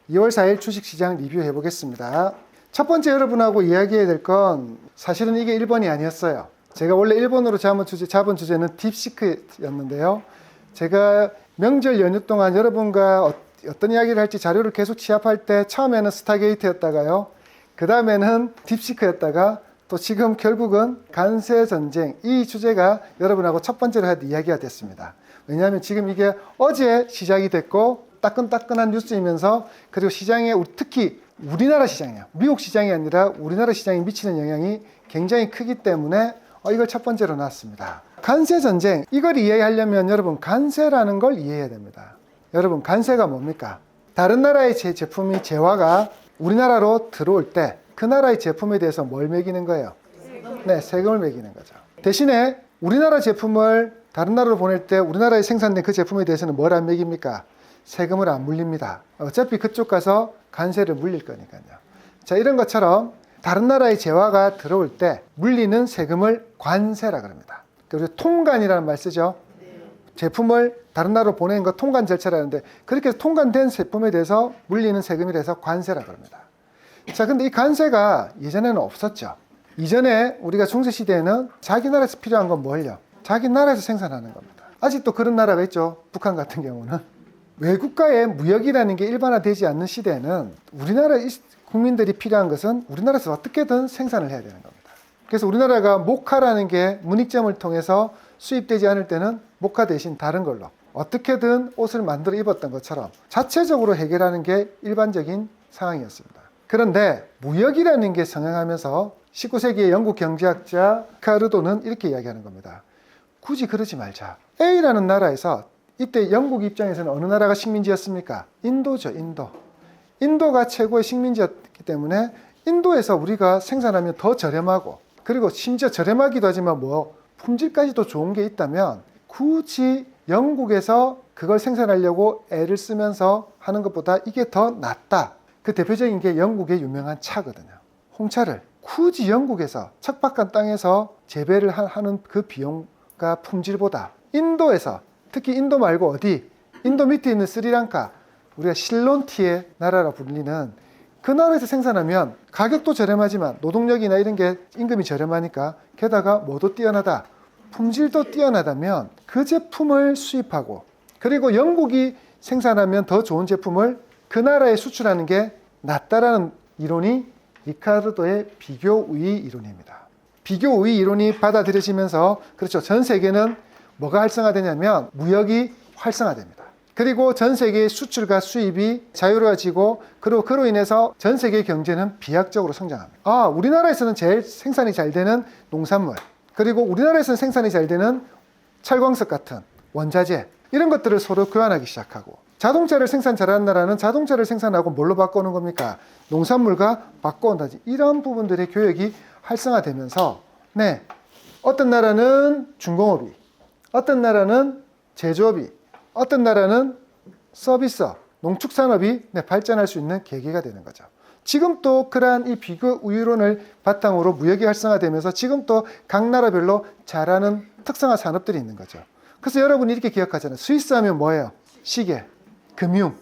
2월 4일 주식시장 리뷰해 보겠습니다. 첫 번째 여러분하고 이야기해야 될 건 사실은 이게 1번이 아니었어요. 제가 원래 1번으로 잡은 주제는 딥시크였는데요. 제가 명절 연휴 동안 여러분과 어떤 이야기를 할지 자료를 계속 취합할 때 처음에는 스타게이트였다가요. 그 다음에는 딥시크였다가 또 지금 결국은 관세전쟁, 이 주제가 여러분하고 첫 번째로 할 이야기가 됐습니다. 왜냐하면 지금 이게 어제 시작이 됐고 따끈따끈한 뉴스이면서 그리고 시장에 특히 우리나라 시장이요. 미국 시장이 아니라 우리나라 시장에 미치는 영향이 굉장히 크기 때문에 이걸 첫 번째로 놨습니다. 관세전쟁, 이걸 이해하려면 여러분 관세라는 걸 이해해야 됩니다. 여러분 관세가 뭡니까? 다른 나라의 제품이 재화가 우리나라로 들어올 때 그 나라의 제품에 대해서 뭘 매기는 거예요? 네, 세금을 매기는 거죠. 대신에 우리나라 제품을 다른 나라로 보낼 때 우리나라에 생산된 그 제품에 대해서는 뭘 안 매깁니까? 세금을 안 물립니다. 어차피 그쪽 가서 관세를 물릴 거니까요. 자, 이런 것처럼 다른 나라의 재화가 들어올 때 물리는 세금을 관세라 그럽니다. 그리고 통관이라는 말 쓰죠. 제품을 다른 나라로 보내는 거 통관 절차라는데 그렇게 해서 통관된 제품에 대해서 물리는 세금이라서 관세라 그럽니다. 자, 근데 이 관세가 예전에는 없었죠. 이전에 우리가 중세시대에는 자기 나라에서 필요한 건 뭘요? 자기 나라에서 생산하는 겁니다. 아직도 그런 나라가 있죠. 북한 같은 경우는. 외국과의 무역이라는 게 일반화되지 않는 시대에는 우리나라 국민들이 필요한 것은 우리나라에서 어떻게든 생산을 해야 되는 겁니다. 그래서 우리나라가 목화라는 게 문익점을 통해서 수입되지 않을 때는 목화 대신 다른 걸로 어떻게든 옷을 만들어 입었던 것처럼 자체적으로 해결하는 게 일반적인 상황이었습니다. 그런데 무역이라는 게 성행하면서 19세기의 영국 경제학자 리카르도는 이렇게 이야기하는 겁니다. 굳이 그러지 말자. A라는 나라에서 이때 영국 입장에서는 어느 나라가 식민지였습니까? 인도죠, 인도. 인도가 최고의 식민지였기 때문에 인도에서 우리가 생산하면 더 저렴하고 그리고 심지어 저렴하기도 하지만 품질까지도 좋은 게 있다면 굳이 영국에서 그걸 생산하려고 애를 쓰면서 하는 것보다 이게 더 낫다. 그 대표적인 게 영국의 유명한 차거든요. 홍차를 굳이 영국에서 척박한 땅에서 재배를 하는 그 비용과 품질보다 인도에서 특히 인도 말고 어디? 인도 밑에 있는 스리랑카, 우리가 실론티의 나라라 불리는 그 나라에서 생산하면 가격도 저렴하지만 노동력이나 이런 게 임금이 저렴하니까 게다가 뭐도 뛰어나다, 품질도 뛰어나다면 그 제품을 수입하고 그리고 영국이 생산하면 더 좋은 제품을 그 나라에 수출하는 게 낫다라는 이론이 리카르도의 비교우위 이론입니다. 비교우위 이론이 받아들여지면서 그렇죠. 전 세계는 뭐가 활성화되냐면 무역이 활성화됩니다. 그리고 전 세계의 수출과 수입이 자유로워지고 그리고 그로 인해서 전 세계의 경제는 비약적으로 성장합니다. 우리나라에서는 제일 생산이 잘 되는 농산물 그리고 우리나라에서는 생산이 잘 되는 철광석 같은 원자재 이런 것들을 서로 교환하기 시작하고 자동차를 생산 잘하는 나라는 자동차를 생산하고 뭘로 바꿔오는 겁니까? 농산물과 바꿔온다지. 이런 부분들의 교역이 활성화되면서 어떤 나라는 중공업이 어떤 나라는 제조업이 어떤 나라는 서비스업, 농축산업이 발전할 수 있는 계기가 되는 거죠. 지금 또 그러한 이 비교 우위론을 바탕으로 무역이 활성화되면서 지금 또 각 나라별로 잘하는 특성화 산업들이 있는 거죠. 그래서 여러분이 이렇게 기억하잖아요. 스위스 하면 뭐예요? 시계, 금융.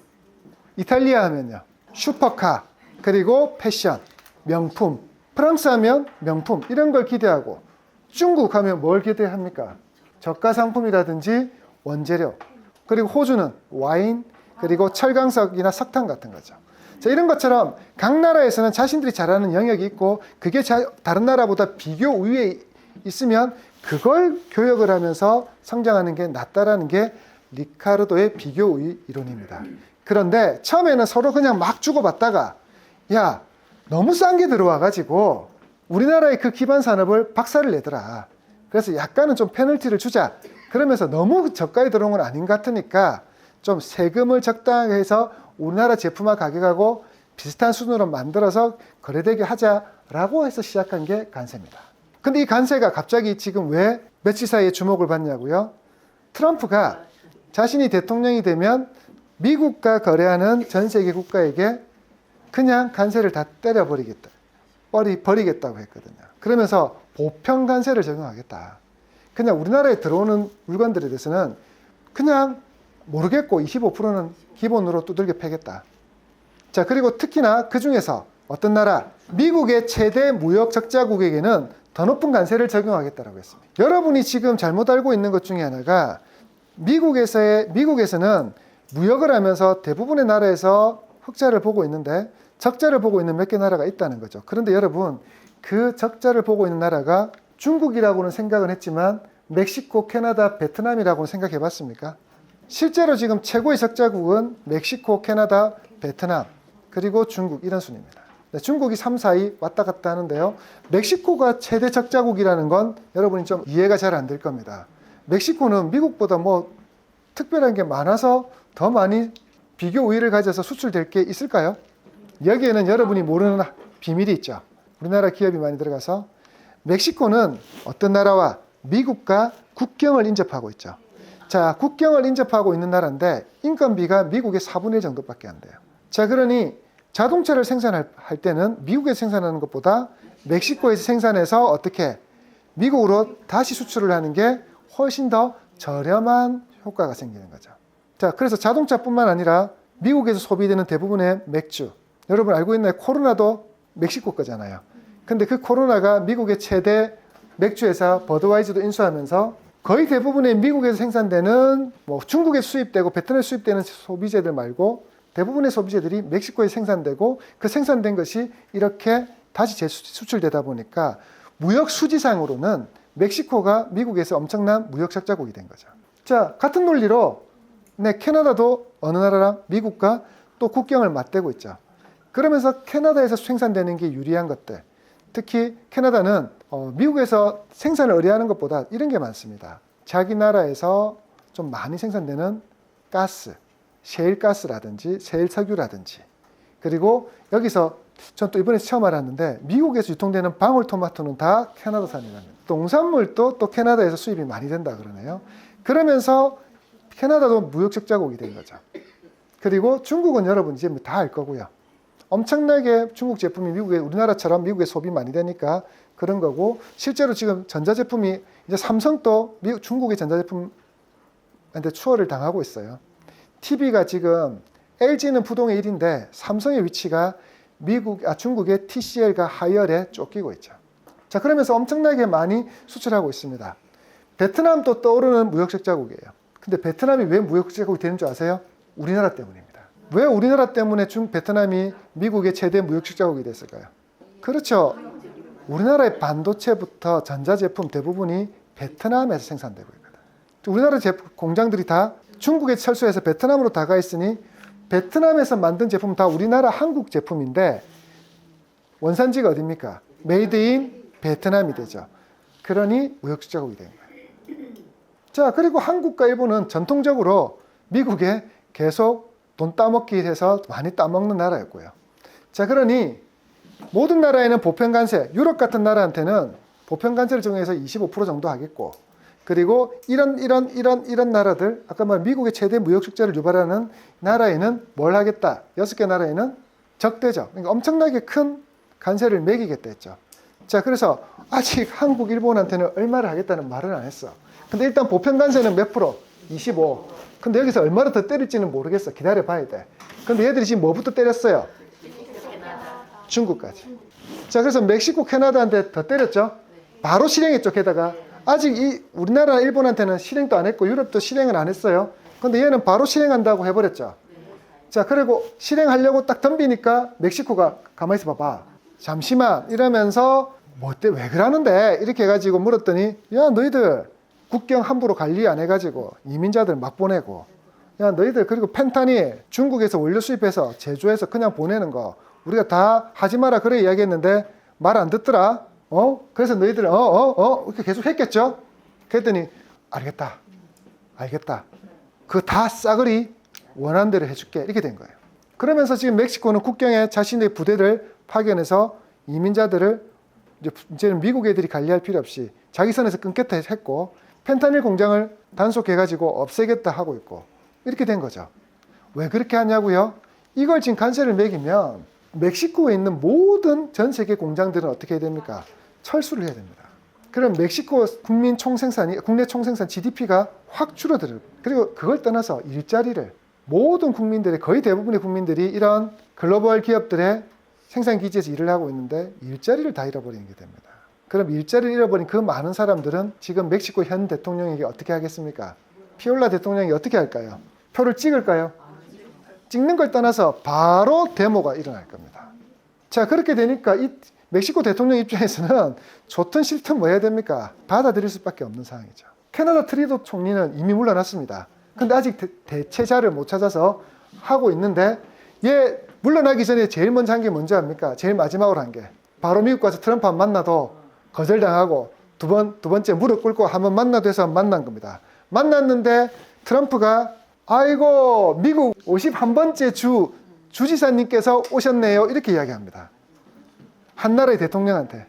이탈리아 하면요. 슈퍼카, 그리고 패션, 명품. 프랑스 하면 명품, 이런 걸 기대하고 중국 하면 뭘 기대합니까? 저가 상품이라든지 원재료, 그리고 호주는 와인, 그리고 철강석이나 석탄 같은 거죠. 자, 이런 것처럼 각 나라에서는 자신들이 잘하는 영역이 있고 그게 다른 나라보다 비교 우위에 있으면 그걸 교역을 하면서 성장하는 게 낫다라는 게 리카르도의 비교 우위 이론입니다. 그런데 처음에는 서로 그냥 막 주고받다가 야, 너무 싼 게 들어와가지고 우리나라의 그 기반 산업을 박살을 내더라. 그래서 약간은 좀 페널티를 주자. 그러면서 너무 저가에 들어온 건 아닌 것 같으니까 좀 세금을 적당하게 해서 우리나라 제품과 가격하고 비슷한 수준으로 만들어서 거래되게 하자라고 해서 시작한 게 관세입니다. 근데 이 관세가 갑자기 지금 왜 며칠 사이에 주목을 받냐고요? 트럼프가 자신이 대통령이 되면 미국과 거래하는 전 세계 국가에게 그냥 관세를 다 때려버리겠다. 버리겠다고 했거든요. 그러면서 보편 관세를 적용하겠다. 그냥 우리나라에 들어오는 물건들에 대해서는 그냥 모르겠고 25%는 기본으로 두들겨 패겠다. 자, 그리고 특히나 그 중에서 어떤 나라? 미국의 최대 무역 적자국에게는 더 높은 관세를 적용하겠다라고 했습니다. 여러분이 지금 잘못 알고 있는 것 중에 하나가 미국에서는 무역을 하면서 대부분의 나라에서 흑자를 보고 있는데 적자를 보고 있는 몇 개 나라가 있다는 거죠. 그런데 여러분, 그 적자를 보고 있는 나라가 중국이라고는 생각은 했지만 멕시코, 캐나다, 베트남이라고는 생각해 봤습니까? 실제로 지금 최고의 적자국은 멕시코, 캐나다, 베트남, 그리고 중국 이런 순입니다. 중국이 3, 4위 왔다 갔다 하는데요. 멕시코가 최대 적자국이라는 건 여러분이 좀 이해가 잘 안 될 겁니다. 멕시코는 미국보다 뭐 특별한 게 많아서 더 많이 비교 우위를 가져서 수출될 게 있을까요? 여기에는 여러분이 모르는 비밀이 있죠. 우리나라 기업이 많이 들어가서 멕시코는 어떤 나라와 미국과 국경을 인접하고 있죠. 자, 국경을 인접하고 있는 나라인데 인건비가 미국의 4분의 1 정도밖에 안 돼요. 자, 그러니 자동차를 생산할 때는 미국에서 생산하는 것보다 멕시코에서 생산해서 어떻게 미국으로 다시 수출을 하는 게 훨씬 더 저렴한 효과가 생기는 거죠. 자, 그래서 자동차뿐만 아니라 미국에서 소비되는 대부분의 맥주, 여러분 알고 있나요? 코로나도 멕시코 거잖아요. 근데 그 코로나가 미국의 최대 맥주 회사 버드와이저도 인수하면서 거의 대부분의 미국에서 생산되는 뭐 중국에 수입되고 베트남에 수입되는 소비재들 말고 대부분의 소비재들이 멕시코에 생산되고 그 생산된 것이 이렇게 다시 재수출되다 보니까 무역 수지상으로는 멕시코가 미국에서 엄청난 무역 적자국이 된 거죠. 자, 같은 논리로 캐나다도 어느 나라랑 미국과 또 국경을 맞대고 있죠. 그러면서 캐나다에서 생산되는 게 유리한 것들, 특히 캐나다는 미국에서 생산을 의뢰하는 것보다 이런 게 많습니다. 자기 나라에서 좀 많이 생산되는 가스, 셰일가스라든지 셰일석유라든지, 그리고 여기서 전 또 이번에 처음 알았는데 미국에서 유통되는 방울토마토는 다 캐나다산이랍니다. 농산물도 또 캐나다에서 수입이 많이 된다 그러네요. 그러면서 캐나다도 무역적자국이 된 거죠. 그리고 중국은 여러분 이제 다 알 거고요. 엄청나게 중국 제품이 미국에, 우리나라처럼 미국에 소비 많이 되니까 그런 거고, 실제로 지금 전자제품이 이제 삼성도 중국의 전자제품한테 추월을 당하고 있어요. TV가 지금 LG는 부동의 1인데 삼성의 위치가 중국의 TCL과 하이얼에 쫓기고 있죠. 자, 그러면서 엄청나게 많이 수출하고 있습니다. 베트남도 떠오르는 무역적자국이에요. 근데 베트남이 왜 무역적자국이 되는 줄 아세요? 우리나라 때문입니다. 왜 우리나라 때문에 베트남이 미국의 최대 무역적자국이 됐을까요? 그렇죠. 우리나라의 반도체부터 전자제품 대부분이 베트남에서 생산되고 있거든. 우리나라 공장들이 다 중국에 철수해서 베트남으로 다 가 있으니 베트남에서 만든 제품은 다 우리나라 한국 제품인데 원산지가 어디입니까? 메이드 인 베트남이 되죠. 그러니 무역적자국이 된 거예요. 자, 그리고 한국과 일본은 전통적으로 미국에 계속 돈 따먹기 해서 많이 따먹는 나라였고요. 자, 그러니 모든 나라에는 보편관세, 유럽 같은 나라한테는 보편관세를 정해서 25% 정도 하겠고, 그리고 이런 나라들, 아까 말 미국의 최대 무역적자를 유발하는 나라에는 뭘 하겠다? 6개 나라에는 적대적, 그러니까 엄청나게 큰 관세를 매기겠다 했죠. 자, 그래서 아직 한국, 일본한테는 얼마를 하겠다는 말은 안 했어. 근데 일단 보편관세는 몇 프로? 25. 근데 여기서 얼마를 더 때릴지는 모르겠어. 기다려 봐야 돼. 근데 얘들이 지금 뭐부터 때렸어요? 중국까지. 자, 그래서 멕시코, 캐나다한테 더 때렸죠. 바로 실행했죠. 게다가 아직 우리나라, 일본한테는 실행도 안 했고 유럽도 실행은 안 했어요. 근데 얘는 바로 실행한다고 해버렸죠. 자, 그리고 실행하려고 딱 덤비니까 멕시코가 가만히 있어 봐봐. 잠시만 이러면서 왜 그러는데? 이렇게 해가지고 물었더니, 야, 너희들 국경 함부로 관리 안 해가지고 이민자들 막 보내고, 야, 너희들 그리고 펜타닐 중국에서 원료 수입해서 제조해서 그냥 보내는 거 우리가 다 하지 마라 그래 이야기했는데 말 안 듣더라. 그래서 너희들은 이렇게 계속 했겠죠. 그랬더니 알겠다. 그거 다 싸그리 원하는 대로 해줄게 이렇게 된 거예요. 그러면서 지금 멕시코는 국경에 자신의 부대를 파견해서 이민자들을 이제는 미국 애들이 관리할 필요 없이 자기 선에서 끊겠다 했고, 펜타닐 공장을 단속해가지고 없애겠다 하고 있고, 이렇게 된 거죠. 왜 그렇게 하냐고요? 이걸 지금 관세를 매기면 멕시코에 있는 모든 전 세계 공장들은 어떻게 해야 됩니까? 철수를 해야 됩니다. 그럼 멕시코 국내 총생산 GDP가 확 줄어들어요. 그리고 그걸 떠나서 일자리를 모든 국민들의 거의 대부분의 국민들이 이런 글로벌 기업들의 생산 기지에서 일을 하고 있는데 일자리를 다 잃어버리는 게 됩니다. 그럼 일자리를 잃어버린 그 많은 사람들은 지금 멕시코 현 대통령에게 어떻게 하겠습니까? 피올라 대통령이 어떻게 할까요? 표를 찍을까요? 찍는 걸 떠나서 바로 데모가 일어날 겁니다. 자, 그렇게 되니까 이 멕시코 대통령 입장에서는 좋든 싫든 뭐 해야 됩니까? 받아들일 수밖에 없는 상황이죠. 캐나다 트리도 총리는 이미 물러났습니다. 근데 아직 대체자를 못 찾아서 하고 있는데 얘 물러나기 전에 제일 먼저 한 게 뭔지 압니까? 제일 마지막으로 한 게 바로 미국 가서 트럼프 안 만나도 거절당하고 두 번째 무릎 꿇고 한번 만나도 해서 만난 겁니다. 만났는데 트럼프가 아이고 미국 51번째 주지사님께서 오셨네요 이렇게 이야기합니다. 한 나라의 대통령한테.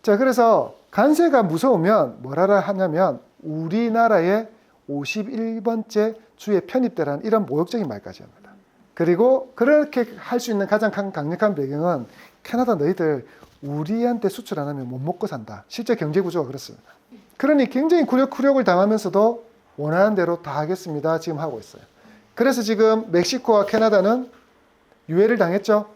자, 그래서 관세가 무서우면 뭐라 하냐면 우리나라의 51번째 주에 편입되라는 이런 모욕적인 말까지 합니다. 그리고 그렇게 할 수 있는 가장 강력한 배경은 캐나다 너희들 우리한테 수출 안 하면 못 먹고 산다. 실제 경제 구조가 그렇습니다. 그러니 굉장히 굴욕을 당하면서도 원하는 대로 다 하겠습니다. 지금 하고 있어요. 그래서 지금 멕시코와 캐나다는 유예를 당했죠.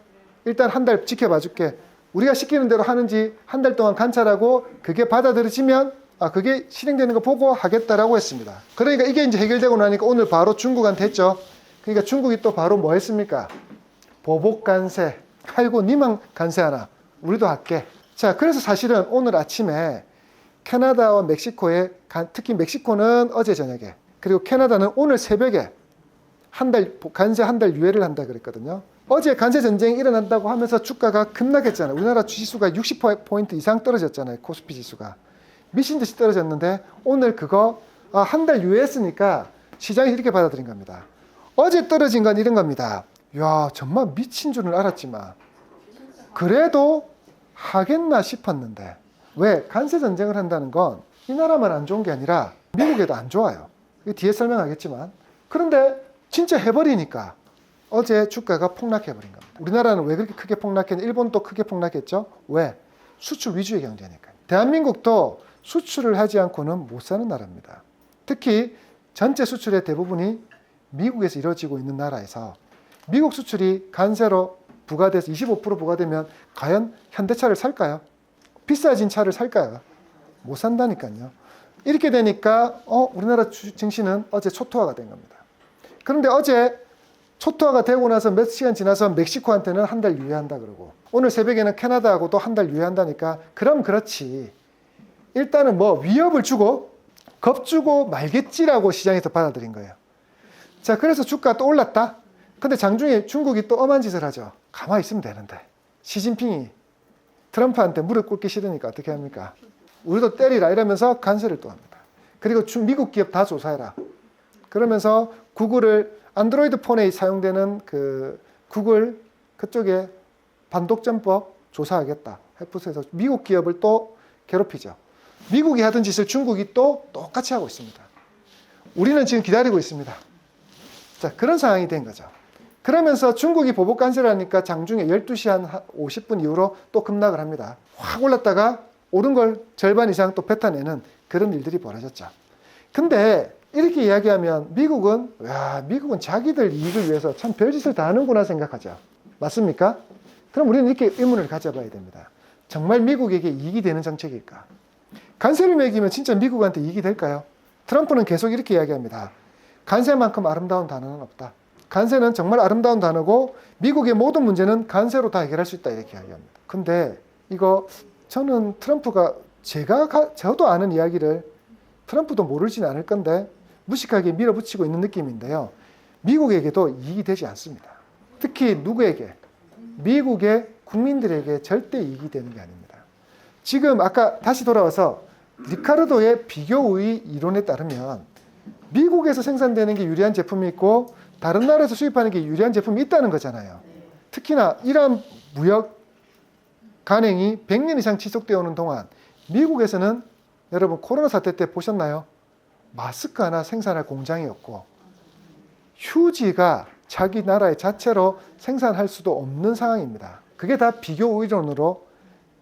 일단 한 달 지켜봐 줄게. 우리가 시키는 대로 하는지 한 달 동안 관찰하고 그게 받아들여지면 그게 실행되는 거 보고 하겠다라고 했습니다. 그러니까 이게 이제 해결되고 나니까 오늘 바로 중국한테 했죠. 그러니까 중국이 또 바로 뭐 했습니까? 보복 관세. 아이고 니만 관세하나. 우리도 할게. 자, 그래서 사실은 오늘 아침에 캐나다와 멕시코에 특히 멕시코는 어제 저녁에 그리고 캐나다는 오늘 새벽에 관세 한 달 유예를 한다 그랬거든요. 어제 관세 전쟁이 일어난다고 하면서 주가가 급락했잖아요. 우리나라 주지수가 60포인트 이상 떨어졌잖아요. 코스피 지수가. 미친 듯이 떨어졌는데 오늘 그거 한 달 유예했으니까 시장이 이렇게 받아들인 겁니다. 어제 떨어진 건 이런 겁니다. 야, 정말 미친 줄은 알았지만 그래도 하겠나 싶었는데 왜? 관세 전쟁을 한다는 건 이 나라만 안 좋은 게 아니라 미국에도 안 좋아요. 뒤에 설명하겠지만 그런데 진짜 해버리니까 어제 주가가 폭락해버린 겁니다. 우리나라는 왜 그렇게 크게 폭락했냐? 일본도 크게 폭락했죠. 왜? 수출 위주의 경제니까. 대한민국도 수출을 하지 않고는 못 사는 나라입니다. 특히 전체 수출의 대부분이 미국에서 이루어지고 있는 나라에서 미국 수출이 관세로 부과돼서 25% 부과되면 과연 현대차를 살까요? 비싸진 차를 살까요? 못 산다니까요. 이렇게 되니까 우리나라 증시는 어제 초토화가 된 겁니다. 그런데 어제 초토화가 되고 나서 몇 시간 지나서 멕시코한테는 한 달 유예한다 그러고 오늘 새벽에는 캐나다하고도 한 달 유예한다니까 그럼 그렇지. 일단은 뭐 위협을 주고 겁주고 말겠지라고 시장에서 받아들인 거예요. 자, 그래서 주가 또 올랐다. 근데 장중에 중국이 또 엄한 짓을 하죠. 가만히 있으면 되는데 시진핑이 트럼프한테 무릎 꿇기 싫으니까 어떻게 합니까? 우리도 때리라 이러면서 관세를 또 합니다. 그리고 미국 기업 다 조사해라. 그러면서 구글을 안드로이드 폰에 사용되는 그 구글 그쪽에 반독점법 조사하겠다. 해프에서 미국 기업을 또 괴롭히죠. 미국이 하던 짓을 중국이 또 똑같이 하고 있습니다. 우리는 지금 기다리고 있습니다. 자, 그런 상황이 된 거죠. 그러면서 중국이 보복 관세를 하니까 장중에 12시 한 50분 이후로 또 급락을 합니다. 확 올랐다가 오른 걸 절반 이상 또 뱉어내는 그런 일들이 벌어졌죠. 근데 이렇게 이야기하면 미국은 자기들 이익을 위해서 참 별짓을 다 하는구나 생각하죠. 맞습니까? 그럼 우리는 이렇게 의문을 가져봐야 됩니다. 정말 미국에게 이익이 되는 정책일까? 관세를 매기면 진짜 미국한테 이익이 될까요? 트럼프는 계속 이렇게 이야기합니다. 관세만큼 아름다운 단어는 없다. 관세는 정말 아름다운 단어고 미국의 모든 문제는 관세로 다 해결할 수 있다 이렇게 이야기합니다. 근데 이거 저는 트럼프가 저도 아는 이야기를 트럼프도 모르진 않을 건데 무식하게 밀어붙이고 있는 느낌인데요. 미국에게도 이익이 되지 않습니다. 특히 누구에게? 미국의 국민들에게 절대 이익이 되는 게 아닙니다. 지금 아까 다시 돌아와서 리카르도의 비교우위 이론에 따르면 미국에서 생산되는 게 유리한 제품이 있고 다른 나라에서 수입하는 게 유리한 제품이 있다는 거잖아요. 특히나 이러한 무역 간행이 100년 이상 지속되어 오는 동안 미국에서는 여러분 코로나 사태 때 보셨나요? 마스크 하나 생산할 공장이 없고 휴지가 자기 나라의 자체로 생산할 수도 없는 상황입니다. 그게 다 비교 이론으로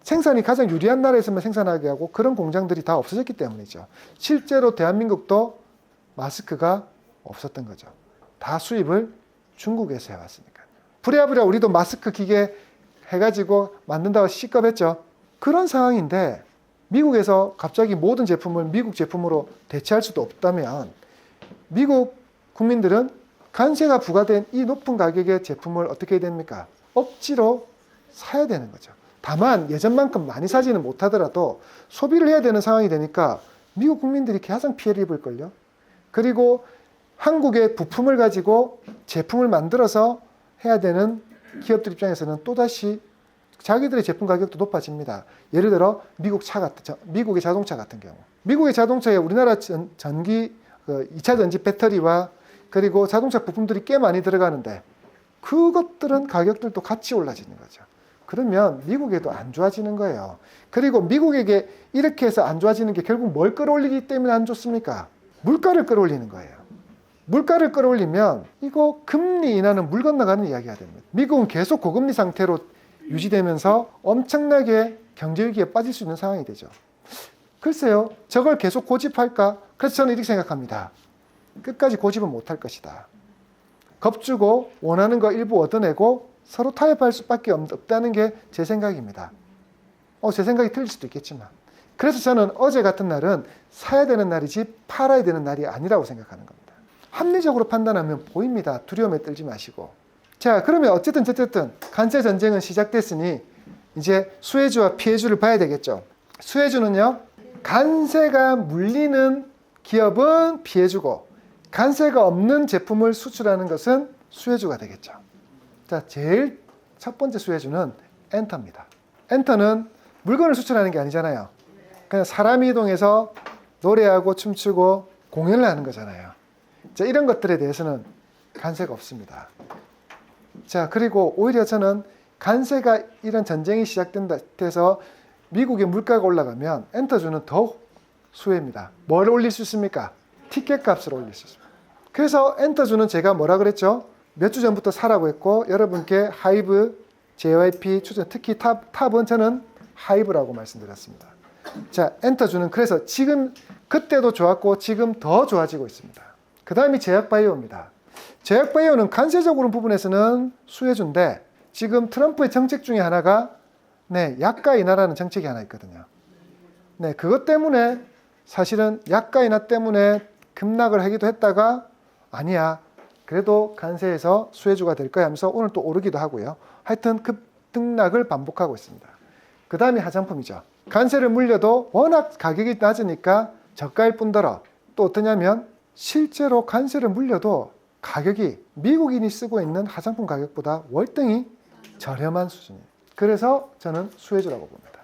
생산이 가장 유리한 나라에서만 생산하게 하고 그런 공장들이 다 없어졌기 때문이죠. 실제로 대한민국도 마스크가 없었던 거죠. 다 수입을 중국에서 해왔으니까요. 부랴부랴 우리도 마스크 기계 해가지고 만든다고 시겁했죠. 그런 상황인데 미국에서 갑자기 모든 제품을 미국 제품으로 대체할 수도 없다면 미국 국민들은 관세가 부과된 이 높은 가격의 제품을 어떻게 해야 됩니까? 억지로 사야 되는 거죠. 다만 예전만큼 많이 사지는 못하더라도 소비를 해야 되는 상황이 되니까 미국 국민들이 가장 피해를 입을걸요. 그리고 한국의 부품을 가지고 제품을 만들어서 해야 되는 기업들 입장에서는 또다시 자기들의 제품 가격도 높아집니다. 예를 들어 미국의 자동차 같은 경우. 미국의 자동차에 우리나라 전기 2차 전지 배터리와 그리고 자동차 부품들이 꽤 많이 들어가는데 그것들은 가격들도 같이 올라지는 거죠. 그러면 미국에도 안 좋아지는 거예요. 그리고 미국에게 이렇게 해서 안 좋아지는 게 결국 뭘 끌어올리기 때문에 안 좋습니까? 물가를 끌어올리는 거예요. 물가를 끌어올리면 이거 금리 인하는 물 건너가는 이야기가 됩니다. 미국은 계속 고금리 상태로 유지되면서 엄청나게 경제위기에 빠질 수 있는 상황이 되죠. 글쎄요, 저걸 계속 고집할까? 그래서 저는 이렇게 생각합니다. 끝까지 고집은 못할 것이다. 겁주고 원하는 거 일부 얻어내고 서로 타협할 수밖에 없다는 게 제 생각입니다. 제 생각이 틀릴 수도 있겠지만. 그래서 저는 어제 같은 날은 사야 되는 날이지 팔아야 되는 날이 아니라고 생각하는 겁니다. 합리적으로 판단하면 보입니다. 두려움에 떨지 마시고. 자, 그러면 어쨌든 관세 전쟁은 시작됐으니 이제 수혜주와 피해주를 봐야 되겠죠. 수혜주는요, 관세가 물리는 기업은 피해주고 관세가 없는 제품을 수출하는 것은 수혜주가 되겠죠. 자, 제일 첫 번째 수혜주는 엔터입니다. 엔터는 물건을 수출하는 게 아니잖아요. 그냥 사람이 이동해서 노래하고 춤추고 공연을 하는 거잖아요. 자, 이런 것들에 대해서는 관세가 없습니다. 자, 그리고 오히려 저는 관세가 이런 전쟁이 시작된다 해서 미국의 물가가 올라가면 엔터주는 더욱 수혜입니다. 뭘 올릴 수 있습니까? 티켓 값을 올릴 수 있습니다. 그래서 엔터주는 제가 뭐라 그랬죠? 몇 주 전부터 사라고 했고 여러분께 하이브, JYP 추천, 특히 탑은 저는 하이브라고 말씀드렸습니다. 자, 엔터주는 그래서 지금 그때도 좋았고 지금 더 좋아지고 있습니다. 그 다음이 제약바이오입니다. 제약바이오는 관세적으로 부분에서는 수혜주인데 지금 트럼프의 정책 중에 하나가 약가 인하라는 정책이 하나 있거든요. 그것 때문에 사실은 약가 인하 때문에 급락을 하기도 했다가 아니야, 그래도 관세에서 수혜주가 될 거야 하면서 오늘 또 오르기도 하고요. 하여튼 급등락을 반복하고 있습니다. 그 다음이 화장품이죠. 관세를 물려도 워낙 가격이 낮으니까 저가일 뿐더러 또 어떠냐면 실제로 관세를 물려도 가격이 미국인이 쓰고 있는 화장품 가격보다 월등히 저렴한 수준이에요. 그래서 저는 수혜주라고 봅니다.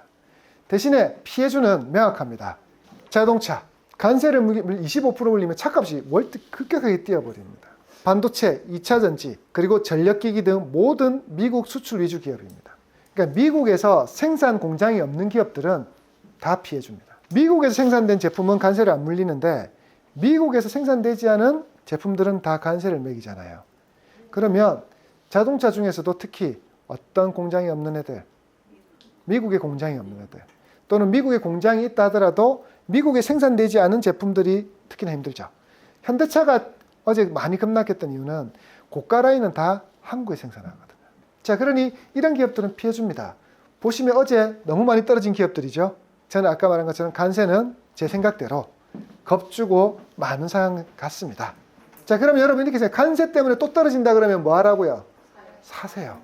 대신에 피해주는 명확합니다. 자동차, 관세를 25% 올리면 차값이 급격하게 뛰어버립니다. 반도체, 2차 전지, 그리고 전력기기 등 모든 미국 수출 위주 기업입니다. 그러니까 미국에서 생산 공장이 없는 기업들은 다 피해줍니다. 미국에서 생산된 제품은 관세를 안 물리는데 미국에서 생산되지 않은 제품들은 다 관세를 매기잖아요. 그러면 자동차 중에서도 특히 어떤 공장이 없는 애들, 미국에 공장이 없는 애들, 또는 미국에 공장이 있다 하더라도 미국에 생산되지 않은 제품들이 특히나 힘들죠. 현대차가 어제 많이 급락했던 이유는 고가 라인은 다 한국에 생산하거든요. 자, 그러니 이런 기업들은 피해줍니다. 보시면 어제 너무 많이 떨어진 기업들이죠. 저는 아까 말한 것처럼 관세는 제 생각대로 겁주고 많은 상황 같습니다. 자, 그럼 여러분 이렇게 해서 관세 때문에 또 떨어진다 그러면 뭐 하라고요? 사세요.